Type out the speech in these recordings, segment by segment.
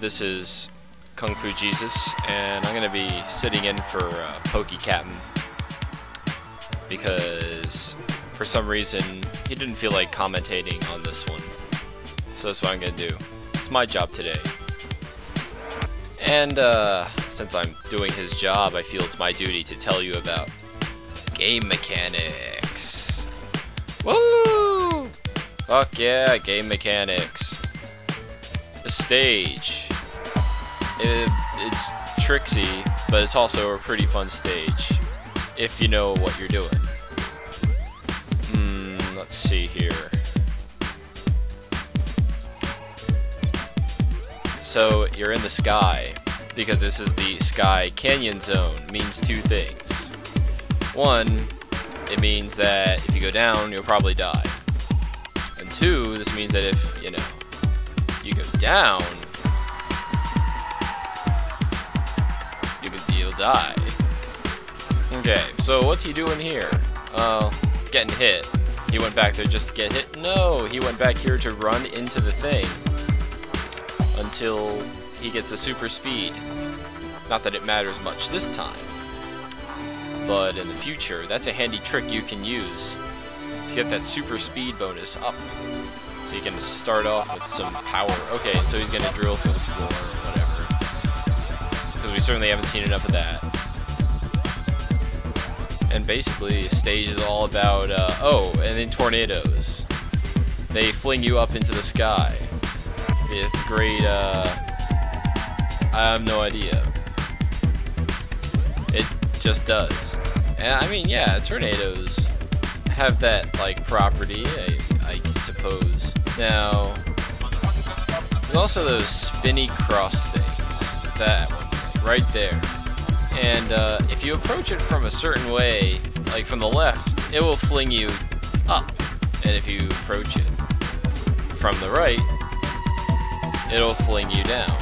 this is Kung Fu Jesus, and I'm going to be sitting in for pokecapn because for some reason he didn't feel like commentating on this one. So that's what I'm going to do. It's my job today. And since I'm doing his job, I feel it's my duty to tell you about game mechanics. Woo! Fuck yeah, game mechanics. The stage. It's tricksy, but it's also a pretty fun stage if you know what you're doing. Let's see here. So you're in the sky, because this is the Sky Canyon Zone. Means two things. One, it means that if you go down, you'll probably die. And two, this means that if, you go down, you'll die. Okay, so what's he doing here? Getting hit. He went back there just to get hit? No, he went back here to run into the thing until he gets a super speed. Not that it matters much this time, but in the future, that's a handy trick you can use to get that super speed bonus up. So you can start off with some power. Okay, so he's gonna drill through the floor or whatever, because we certainly haven't seen enough of that. And basically, the stage is all about, oh, and then tornadoes. They fling you up into the sky. It's great, I have no idea. It just does. And I mean, yeah, tornadoes have that, like, property, I suppose. Now, there's also those spinny cross things. That one, right there. And if you approach it from a certain way, like from the left, it will fling you up. And if you approach it from the right, it'll fling you down.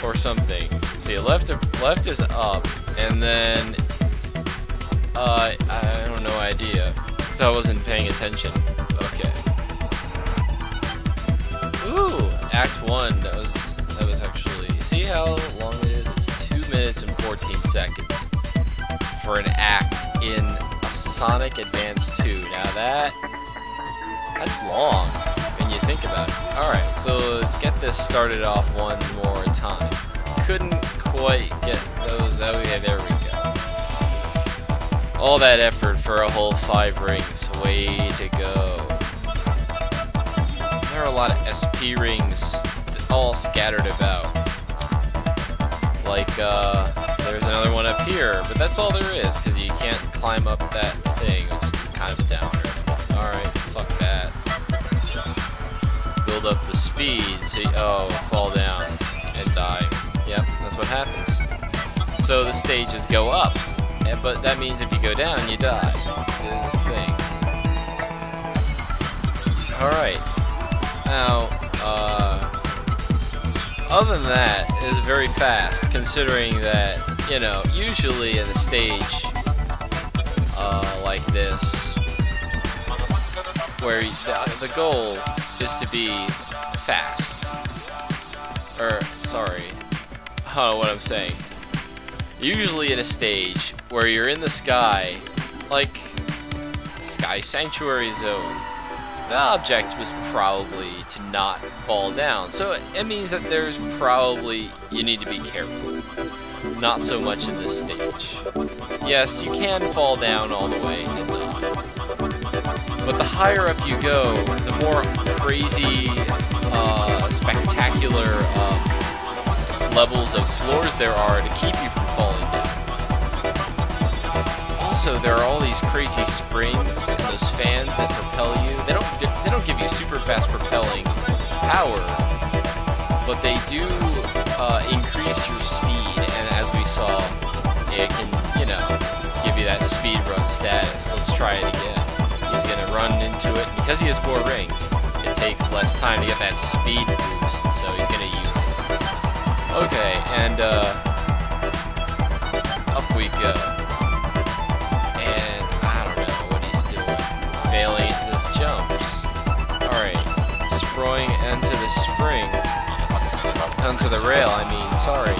Or something. See, left is up, and then I don't know idea. So I wasn't paying attention. Okay. Ooh, Act 1. That was actually. See how long it is? It's 2 minutes and 14 seconds for an act in a Sonic Advance 2. Now that's long when you think about it. Alright, so let's get this started off one more time. Couldn't quite get those. Oh yeah, there we go. All that effort for a whole 5 rings. Way to go. There are a lot of SP rings all scattered about. Like, there's another one up here, but that's all there is, because you can't climb up that thing, which is kind of a downer. Alright, fuck that. Build up the speed, so fall down and die. Yep, that's what happens. So the stages go up, but that means if you go down, you die. This is the thing. Alright. Now, other than that, it is very fast, considering that, usually in a stage like this, where the goal is to be fast. Or, sorry, I don't know what I'm saying. Usually in a stage where you're in the sky, like Sky Sanctuary Zone, the object was probably to not fall down. So it means that there's probably, you need to be careful. Not so much in this stage. Yes, you can fall down all the way and die. But the higher up you go, the more crazy, spectacular levels of floors there are to keep you from falling down. Also, there are all these crazy springs and those fans that propel you. They don't give you super fast propelling power, but they do increase your speed. And as we saw, it can, give you that speed run status. Let's try it again. He's gonna run into it, and because he has 4 rings, it takes less time to get that speed boost. So he's gonna use it. Okay, and up we go. And I don't know what he's doing. Failing his jumps. Alright, throwing into the spring. onto the rail. I mean, sorry.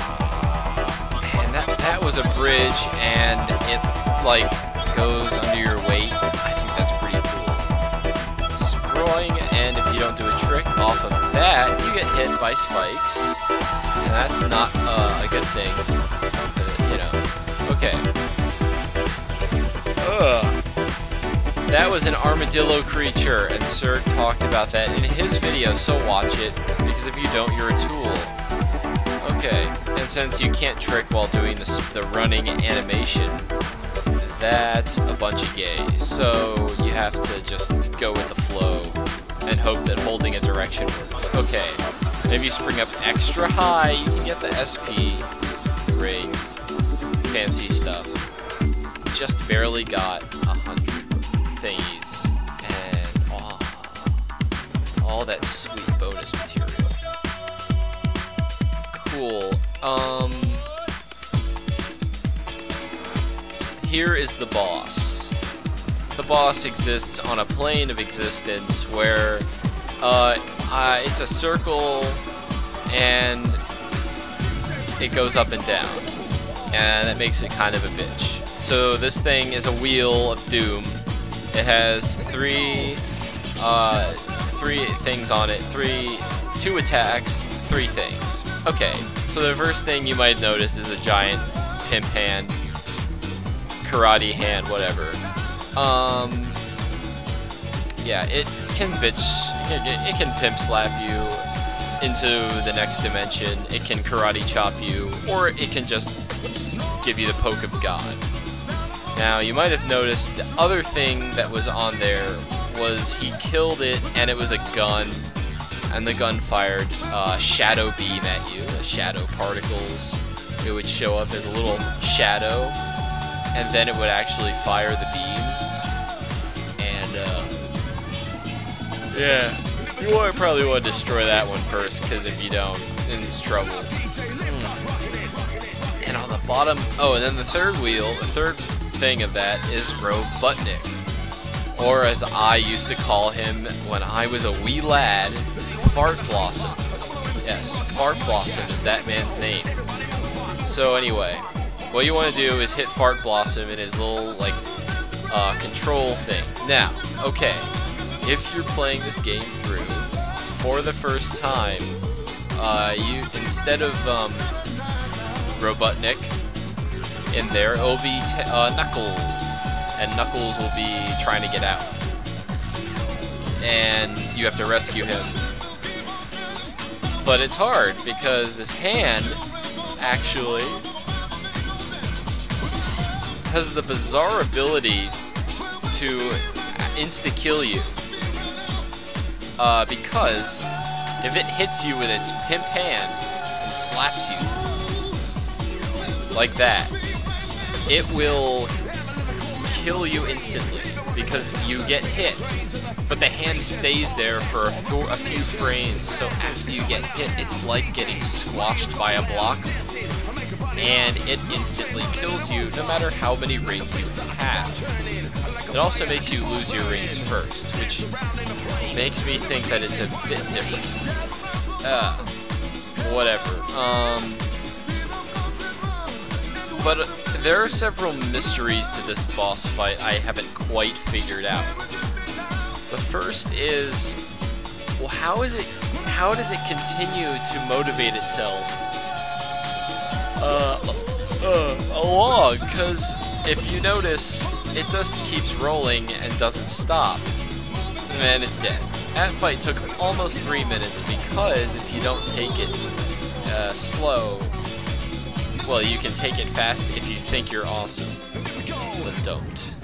And that was a bridge, and it like goes under your weight. I think that's pretty cool. Destroying, and if you don't do a trick off of that, you get hit by spikes, and that's not a good thing. You know. Okay. That was an armadillo creature, and Sir talked about that in his video, so watch it, because if you don't, you're a tool. Okay, and since you can't trick while doing the running animation, that's a bunch of gay. So you have to just go with the flow and hope that holding a direction works. Okay, maybe you spring up extra high, you can get the SP ring, fancy stuff. Just barely got 100 thingies, and all that sweet bonus material. Cool. Here is the boss. The boss exists on a plane of existence where it's a circle and it goes up and down, and that makes it kind of a bitch. So this thing is a wheel of doom. It has three things on it, two attacks, 3 things. Okay, so the first thing you might notice is a giant pimp hand, karate hand, whatever. Yeah, it can it can pimp slap you into the next dimension. It can karate chop you, or it can just give you the poke of God. Now, you might have noticed the other thing that was on there was he killed it, and it was a gun, and the gun fired shadow beam at you, shadow particles. It would show up as a little shadow, and then it would actually fire the beam. And, yeah, you probably want to destroy that one first, because if you don't, then it's trouble. And on the bottom, oh, and then the third wheel, the third thing of that is Robotnik, or as I used to call him when I was a wee lad, Fart Blossom. Yes, Fart Blossom is that man's name. So anyway, what you want to do is hit Fart Blossom in his little like control thing. Now, okay, if you're playing this game through for the first time, you instead of Robotnik in there, it'll be Knuckles, and Knuckles will be trying to get out, and you have to rescue him. But it's hard because this hand actually has the bizarre ability to insta-kill you, because if it hits you with its pimp hand and slaps you like that, it will kill you instantly because you get hit, but the hand stays there for a few frames, so after you get hit, it's like getting squashed by a block, and it instantly kills you no matter how many rings you have. It also makes you lose your rings first, which makes me think that it's a bit different. Whatever. But there are several mysteries to this boss fight I haven't quite figured out. The first is, well, how does it continue to motivate itself along? Because if you notice, it just keeps rolling and doesn't stop, and then it's dead. That fight took almost 3 minutes because if you don't take it slow, well, you can take it fast if you think you're awesome, but don't.